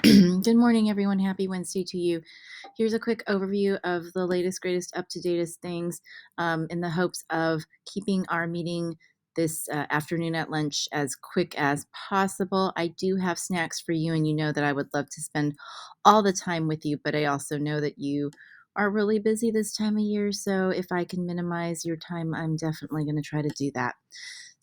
Good morning, everyone. Happy Wednesday to you. Here's a quick overview of the latest, greatest, up-to-datest things in the hopes of keeping our meeting this afternoon at lunch as quick as possible. I do have snacks for you, and you know that I would love to spend all the time with you, but I also know that you are really busy this time of year, so if I can minimize your time, I'm definitely going to try to do that.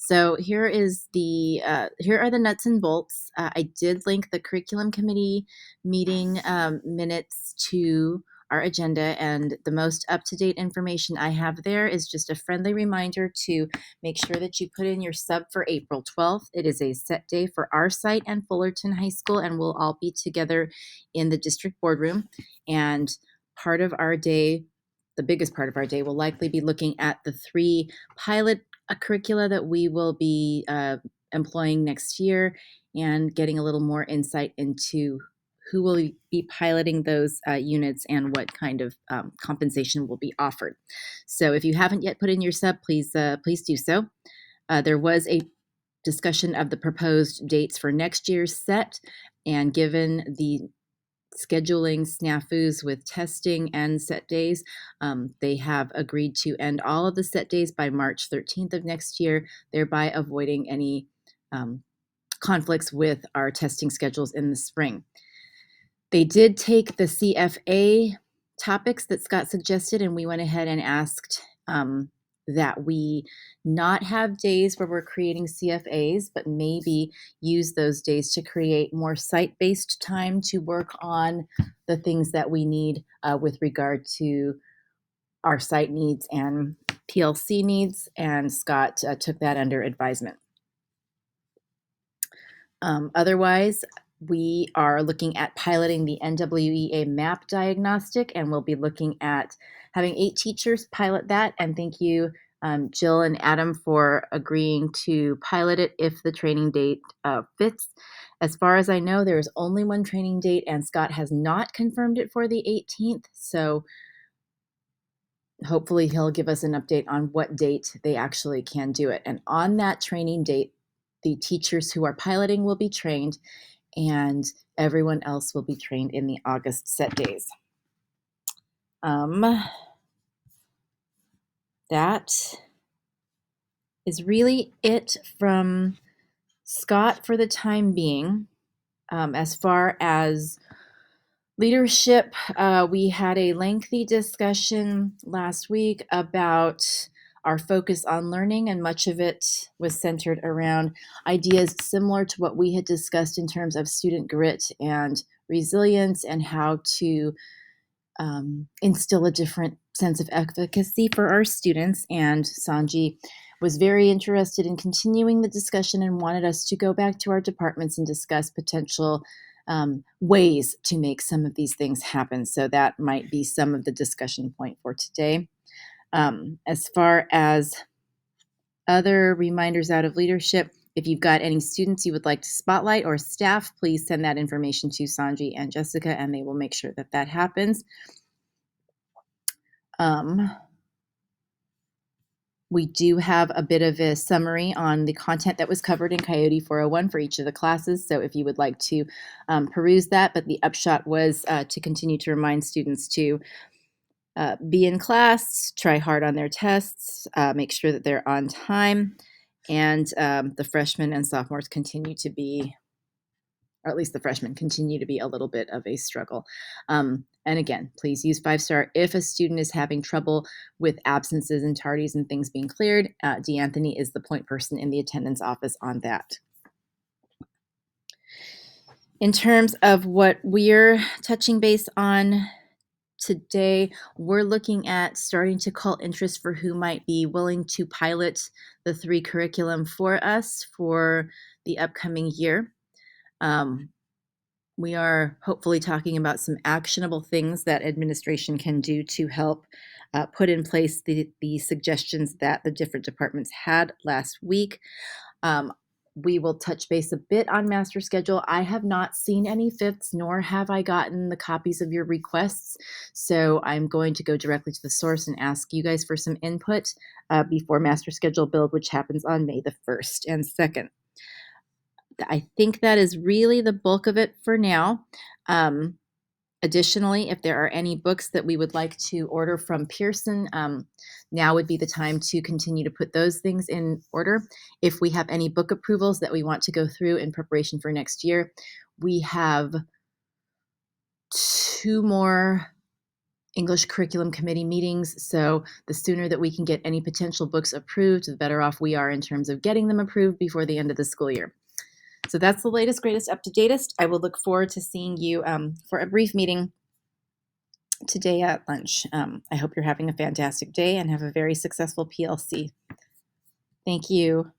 So here are the nuts and bolts. I did link the curriculum committee meeting minutes to our agenda, and the most up-to-date information I have there is just a friendly reminder to make sure that you put in your sub for April 12th. It is a set day for our site and Fullerton High School, and we'll all be together in the district boardroom. And part of our day, the biggest part of our day, will likely be looking at the three pilot curricula that we will be employing next year and getting a little more insight into who will be piloting those units and what kind of compensation will be offered. So if you haven't yet put in your sub, please do so. There was a discussion of the proposed dates for next year's set, and given the scheduling snafus with testing and set days, they have agreed to end all of the set days by March 13th of next year, thereby avoiding any conflicts with our testing schedules in the spring. They did take the CFA topics that Scott suggested, and we went ahead and asked that we not have days where we're creating CFAs, but maybe use those days to create more site-based time to work on the things that we need with regard to our site needs and PLC needs, and Scott took that under advisement. Otherwise, we are looking at piloting the NWEA MAP diagnostic, and we'll be looking at having 8 teachers pilot that. And thank you, Jill and Adam, for agreeing to pilot it if the training date fits. As far as I know, there is only one training date, and Scott has not confirmed it for the 18th. So hopefully he'll give us an update on what date they actually can do it. And on that training date, the teachers who are piloting will be trained, and everyone else will be trained in the August set days. That is really it from Scott for the time being. As far as leadership, we had a lengthy discussion last week about our focus on learning, and much of it was centered around ideas similar to what we had discussed in terms of student grit and resilience and how to instill a different sense of efficacy for our students. And Sanji was very interested in continuing the discussion and wanted us to go back to our departments and discuss potential ways to make some of these things happen. So that might be some of the discussion point for today. As far as other reminders out of leadership, if you've got any students you would like to spotlight or staff, please send that information to Sanji and Jessica, and they will make sure that that happens. We do have a bit of a summary on the content that was covered in Coyote 401 for each of the classes, so if you would like to peruse that, but the upshot was to continue to remind students to be in class, try hard on their tests, make sure that they're on time, and the freshmen and sophomores continue to be, or at least the freshmen continue to be, a little bit of a struggle. And again, please use 5-star if a student is having trouble with absences and tardies and things being cleared. DeAnthony is the point person in the attendance office on that. In terms of what we're touching base on today, we're looking at starting to call interest for who might be willing to pilot the 3 curriculum for us for the upcoming year. We are hopefully talking about some actionable things that administration can do to help put in place the suggestions that the different departments had last week. We will touch base a bit on master schedule. I have not seen any fifths, nor have I gotten the copies of your requests. So I'm going to go directly to the source and ask you guys for some input before master schedule build, which happens on May the 1st and 2nd. I think that is really the bulk of it for now. Additionally, if there are any books that we would like to order from Pearson, now would be the time to continue to put those things in order. If we have any book approvals that we want to go through in preparation for next year, we have 2 more English Curriculum Committee meetings. So the sooner that we can get any potential books approved, the better off we are in terms of getting them approved before the end of the school year. So that's the latest, greatest, up to datest. I will look forward to seeing you for a brief meeting today at lunch. I hope you're having a fantastic day and have a very successful PLC. Thank you.